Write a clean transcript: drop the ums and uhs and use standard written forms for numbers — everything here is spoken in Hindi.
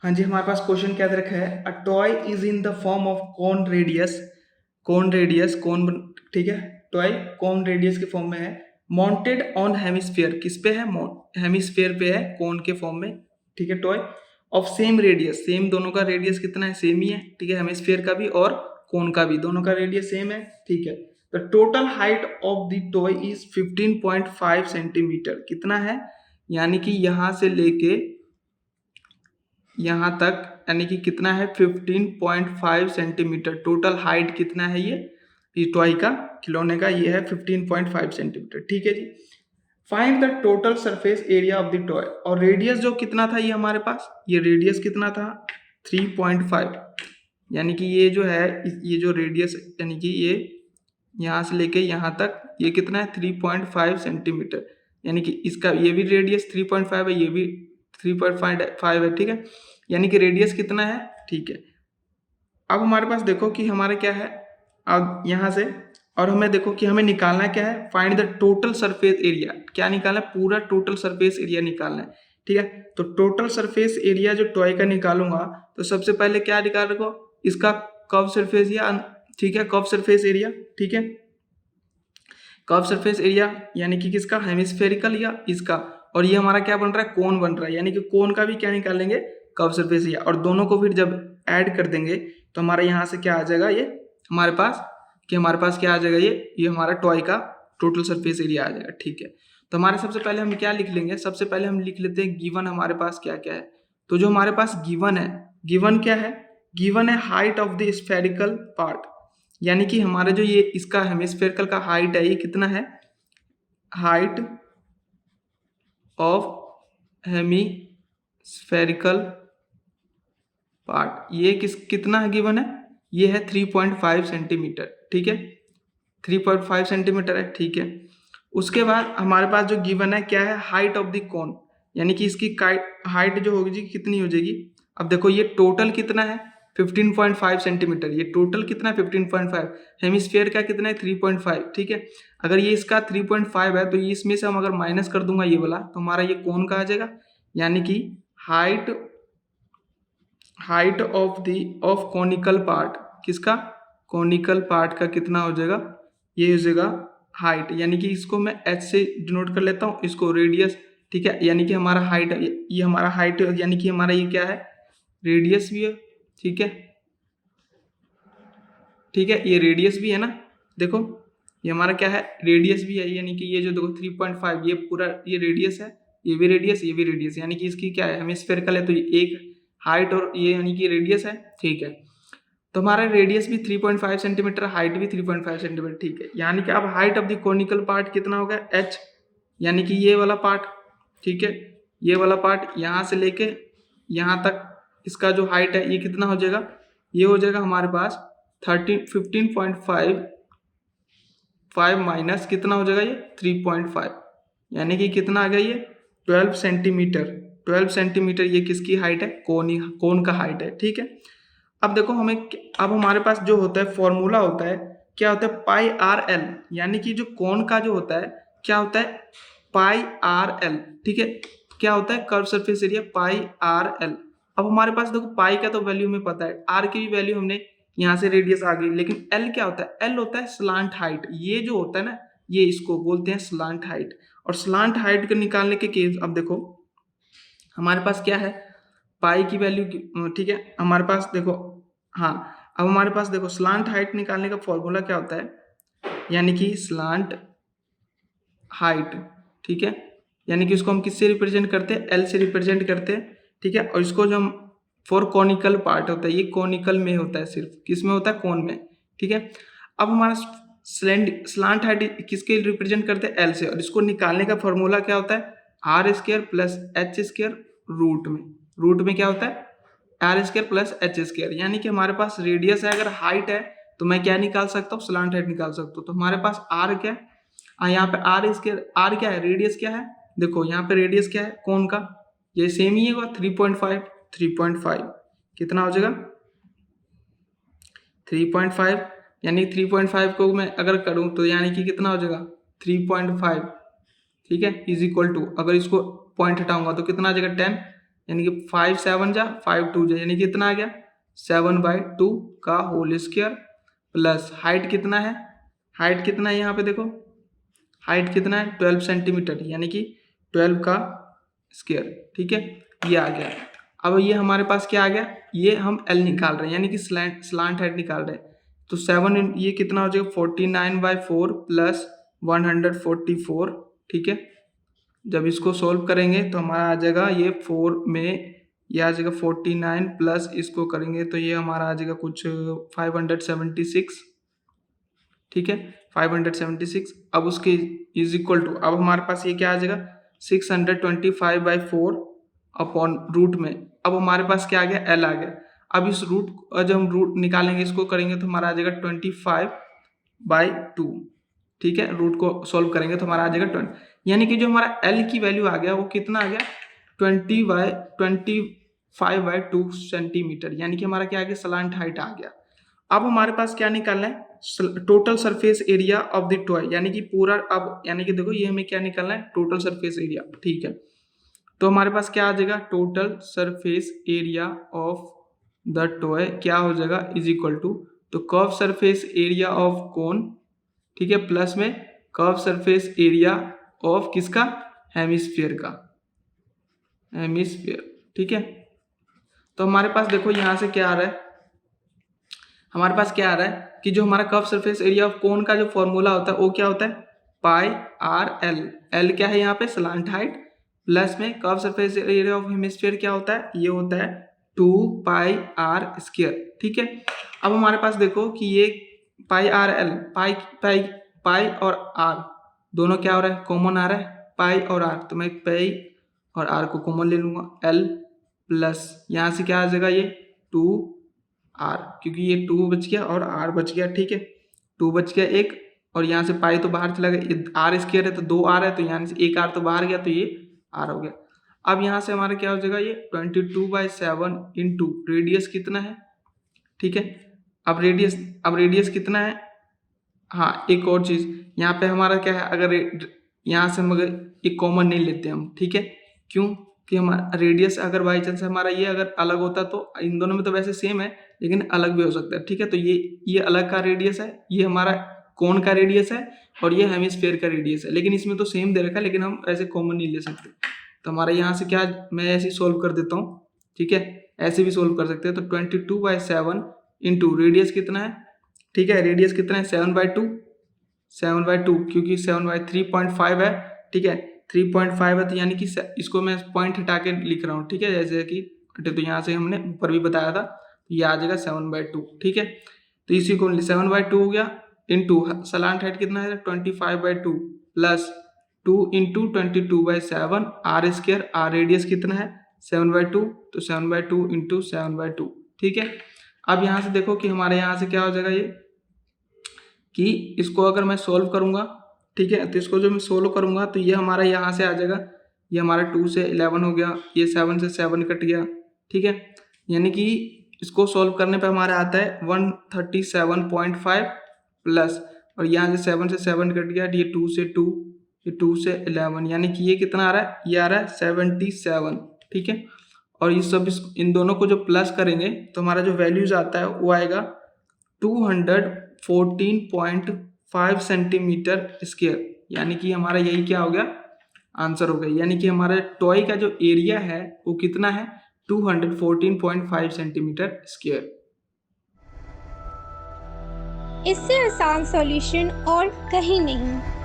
हाँ जी, हमारे पास क्वेश्चन क्या दे रखा है, a toy is in the form of cone radius ठीक है, टॉय कोन रेडियस के फॉर्म में है, माउंटेड ऑन हेमिस्फीयर, किस पे है, हेमिस्फीयर पे है, कोन के फॉर्म में, ठीक है, toy of same radius, same दोनों का रेडियस कितना है, सेम ही है, ठीक है, हेमिस्फीयर का भी और कोन का भी, दोनों का रेडियस सेम है, ठीक है। The total height of the toy is 15.5 centimetre, कितना है, यानी कि यहाँ से लेके यहाँ तक, यानी कि कितना है 15.5 सेंटीमीटर, टोटल हाइट कितना है ये टॉय का, खिलौने का, ये है 15.5 सेंटीमीटर, ठीक है जी। Find the total surface area of the toy, और रेडियस जो कितना था ये हमारे पास, ये रेडियस कितना था 3.5, यानी कि ये जो है, ये जो रेडियस, यानी कि ये यहाँ से लेके यहाँ तक ये कितना है 3.5 सेंटीमीटर, यानी कि इसका ये भी रेडियस 3.5 है, ये भी 3.5 है, ठीक है, यानी कि रेडियस कितना है, ठीक है। अब हमारे पास देखो कि हमारे क्या है, अब यहाँ से, और हमें देखो कि हमें निकालना क्या है, find the total surface area, क्या निकालना है, पूरा टोटल सरफेस एरिया निकालना है, ठीक है। तो टोटल सरफेस एरिया जो टॉय का निकालूंगा, तो सबसे पहले क्या निकाल रखो, इसका कर्व सरफेस एरिया, ठीक है, कर्व सरफेस एरिया, ठीक है, कर्व सरफेस एरिया, यानी कि किसका, हेमिस्फेरिकल या इसका, और ये हमारा क्या बन रहा है, कोन बन रहा है, यानी कि कोन का भी क्या निकालेंगे, कर्व सरफेस एरिया, और दोनों को फिर जब ऐड कर देंगे तो हमारे यहाँ से क्या आ जाएगा, ये हमारे पास क्या आ जाएगा, ये हमारा टॉय का टोटल सरफेस एरिया आ जाएगा, ठीक है। तो हमारे सबसे पहले हम क्या लिख लेंगे, सबसे पहले हम लिख लेते हैं गिवन हमारे पास क्या क्या है। तो जो हमारे पास गिवन है, गिवन क्या है, गिवन है height of the spherical part, यानी कि हमारा जो ये इसका हेमिस्फेरिकल का हाइट है, ये कितना है, हाइट ऑफ हेमिस्फेरिकल पार्ट, ये कितना है गिवन है, ये है 3.5 सेंटीमीटर, ठीक है, 3.5 सेंटीमीटर है, ठीक है। उसके बाद हमारे पास जो गिवन है क्या है, हाइट ऑफ द कोन, यानी कि इसकी हाइट जो होगी कितनी हो जाएगी, अब देखो ये टोटल कितना है 15.5 सेंटीमीटर, ये टोटल कितना है 15.5, हेमिस्फीयर का कितना है 3.5, ठीक है। अगर ये इसका 3.5 है तो ये इसमें से हम अगर माइनस कर दूंगा ये वाला, तो हमारा ये कोन का आ जाएगा, यानी कि हाइट ऑफ कॉनिकल पार्ट, किसका, कॉनिकल पार्ट का कितना हो जाएगा, ये हो जाएगा हाइट, यानी कि इसको मैं h से डिनोट कर लेता हूँ, इसको रेडियस, ठीक है, यानी कि हमारा हाइट, ये हमारा हाइट, यानी कि हमारा ये क्या है, रेडियस भी है, ठीक है, ठीक है, ये रेडियस भी है ना, देखो ये हमारा क्या है, रेडियस भी है, यानी कि ये जो देखो 3.5, ये पूरा ये रेडियस है, ये भी रेडियस, ये भी रेडियस, यानी कि इसकी क्या है, हेमिस्फेरिकल है, तो ये एक हाइट और ये यानी कि रेडियस है, ठीक है। तो हमारा रेडियस भी 3.5 सेंटीमीटर, हाइट भी 3.5 सेंटीमीटर, ठीक है, यानी कि अब height of the conical part कितना हो गया, h, यानी कि ये वाला पार्ट, ठीक है, ये वाला पार्ट यहाँ से लेके यहाँ तक इसका जो हाइट है ये कितना हो जाएगा, ये हो जाएगा हमारे पास 15.5 माइनस कितना हो जाएगा, ये 3.5, यानी कि कितना आ गया, ये 12 सेंटीमीटर, 12 सेंटीमीटर ये किसकी हाइट है, कोन का हाइट है, ठीक है। अब देखो हमें, अब हमारे पास जो होता है फॉर्मूला होता है, क्या होता है, पाई आर एल, यानी कि जो कोन का जो होता है क्या होता है, पाई आर एल, ठीक है, क्या होता है, curve surface area pi R L. अब हमारे पास देखो पाई का तो वैल्यू हमें पता है, आर की भी वैल्यू हमने यहाँ से रेडियस आ गई, लेकिन एल क्या होता है, एल होता है स्लांट हाइट, ये जो होता है ना, ये इसको बोलते हैं स्लांट हाइट, और स्लांट हाइट को निकालने के केस, अब देखो हमारे पास क्या है, पाई की वैल्यू, ठीक है, हमारे पास देखो, हाँ, अब हमारे पास देखो स्लांट हाइट निकालने का फॉर्मूला क्या होता है, यानी कि स्लांट हाइट, ठीक है, यानी कि इसको हम किससे रिप्रेजेंट करते हैं, एल से रिप्रेजेंट करते हैं, ठीक है, और इसको जो हम फॉर कॉनिकल पार्ट होता है, ये कॉनिकल में होता है, सिर्फ किस में होता है, कोन में, ठीक है। अब हमारा स्लांट हाइट किसके रिप्रेजेंट करते हैं, एल से, और इसको निकालने का फॉर्मूला क्या होता है, R square plus H square root में क्या होता है, R square plus H square, यानी कि हमारे पास रेडियस है, अगर हाइट है तो मैं क्या निकाल सकता हूँ, स्लांट हाइट निकाल सकता हूँ, तो हमारे पास आर क्या है, यहाँ पे आर स्क्वायर, आर क्या है, रेडियस क्या है, देखो यहाँ पे रेडियस क्या है कोन का, ये सेम ही होगा 3.5 कितना हो जाएगा 3.5, यानी 3.5 को मैं अगर करूँ तो यानी कि कितना हो जाएगा 3.5, ठीक है, इज इक्वल टू, अगर इसको पॉइंट हटाऊंगा तो कितना आ जाएगा 10, यानी कि 5 7 जा 5 2 जा, यानी कि कितना आ गया 7/2 का होल स्क्वायर प्लस हाइट कितना है, हाइट कितना है यहाँ पे देखो, हाइट कितना है 12 सेंटीमीटर, यानी कि 12 का स्क्वायर। ठीक है, ये आ गया। अब ये हमारे पास क्या आ गया, ये हम एल निकाल रहे हैं यानी कि स्लांट हाइट निकाल रहे हैं। तो 7 ये कितना हो जाएगा 49/4 प्लस 144। ठीक है, जब इसको सोल्व करेंगे तो हमारा आ जाएगा ये 4 में ये आ जाएगा 49 प्लस इसको करेंगे तो ये हमारा आ जाएगा कुछ 576। ठीक है, 576। अब उसके इज इक्वल टू, अब हमारे पास ये क्या आ जाएगा 625/4 अपॉन रूट में। अब हमारे पास क्या आ गया एल आ गया। अब इस रूट जब हम रूट निकालेंगे इसको करेंगे तो हमारा आ जाएगा 25/2। ठीक है, रूट को सॉल्व करेंगे तो हमारा आ जाएगा 20, यानी कि जो हमारा एल की वैल्यू आ गया वो कितना आ गया 25/2 सेंटीमीटर, यानी कि हमारा क्या आ गया स्लांट हाइट आ गया। अब हमारे पास क्या निकालना है total surface area of the toy, यानी कि पूरा, अब यानी कि देखो ये हमें क्या निकालना है टोटल सरफेस एरिया। ठीक है, तो हमारे पास क्या आ जाएगा total surface area of the toy क्या हो जाएगा इज इक्वल टू, तो curve surface area of cone, ठीक है, प्लस में कर्व सरफेस एरिया ऑफ किसका हेमिस्फीयर का, हेमिस्फीयर। ठीक है, तो हमारे पास देखो यहाँ से क्या आ रहा है, हमारे पास क्या आ रहा है कि जो हमारा curve surface area of cone का जो फॉर्मूला होता है वो क्या होता है पाई आर एल। एल क्या है यहाँ पे स्लांट हाइट, प्लस में curve surface area of hemisphere क्या होता है ये होता है 2 पाई आर स्क्वायर। ठीक है, अब हमारे पास देखो कि ये पाई आर एल, पाई पाई पाई और आर दोनों क्या हो रहा है कॉमन आ रहा है पाई और आर, तो मैं पाई और आर को कॉमन ले लूंगा एल प्लस यहाँ से क्या आ जाएगा ये 2 आर, क्योंकि ये 2 बच गया और आर बच गया। ठीक है, 2 बच गया एक, और यहाँ से पाई तो बाहर चला गया, आर स्क्वायर है तो 2 आर है तो यहाँ से एक आर तो बाहर गया तो ये आर हो गया। अब यहाँ से हमारा क्या हो जाएगा ये 22/7 इंटू रेडियस कितना है। ठीक है, अब रेडियस कितना है, हाँ एक और चीज यहाँ पे हमारा क्या है, अगर यहाँ से हम अगर एक कॉमन नहीं लेते हम, ठीक है, क्यों कि हमारा रेडियस अगर बाई चांस हमारा ये अगर अलग होता तो इन दोनों में तो वैसे सेम है लेकिन अलग भी हो सकता है। ठीक है, तो ये अलग का रेडियस है, ये हमारा कोन का रेडियस है और ये हेमिस्फीयर का रेडियस है, लेकिन इसमें तो सेम दे रखा है लेकिन हम ऐसे कॉमन नहीं ले सकते। तो हमारा यहाँ से क्या, मैं ऐसे सोल्व कर देता हूँ। ठीक है, ऐसे भी सोल्व कर सकते हैं। तो 22/7 इंटू रेडियस कितना है, ठीक है, रेडियस कितना है 7/2 क्योंकि 7/3.5 है। ठीक है, 3.5 है तो यानी कि इसको मैं पॉइंट हटा के लिख रहा हूँ। ठीक है, जैसे कि तो यहाँ से हमने ऊपर भी बताया था, ये आ जाएगा 7/2। ठीक है, तो इसी को 7/2 हो गया इंटू स्लांट हाइट कितना है 25/2 plus 2 into 22/7 R square, R radius कितना है 7/2 तो 7/2 इंटू 7/2। ठीक है, अब यहाँ से देखो कि हमारे यहाँ से क्या हो जाएगा ये कि इसको अगर मैं सोल्व करूंगा, ठीक है, तो इसको जो मैं सोल्व करूंगा तो ये हमारा यहाँ से आ जाएगा, ये हमारा 2 से 11 हो गया, ये 7 से 7 कट गया। ठीक है, यानी कि इसको सोल्व करने पे हमारा आता है 137.5 प्लस, और यहाँ से 7 से 7 कट गया, ये 2 से 2, ये 2 से 11, यानी कि ये कितना आ रहा है, ये आ रहा है 77। ठीक है, और ये सब इन दोनों को जो प्लस करेंगे तो हमारा जो वैल्यूज आता है वो आएगा 214.5 सेंटीमीटर स्क्वायर, यानी कि हमारा यही क्या हो गया आंसर हो गया, यानी कि हमारा टॉय का जो एरिया है वो कितना है 214.5 सेंटीमीटर स्क्वायर। इससे आसान सॉल्यूशन और कहीं नहीं।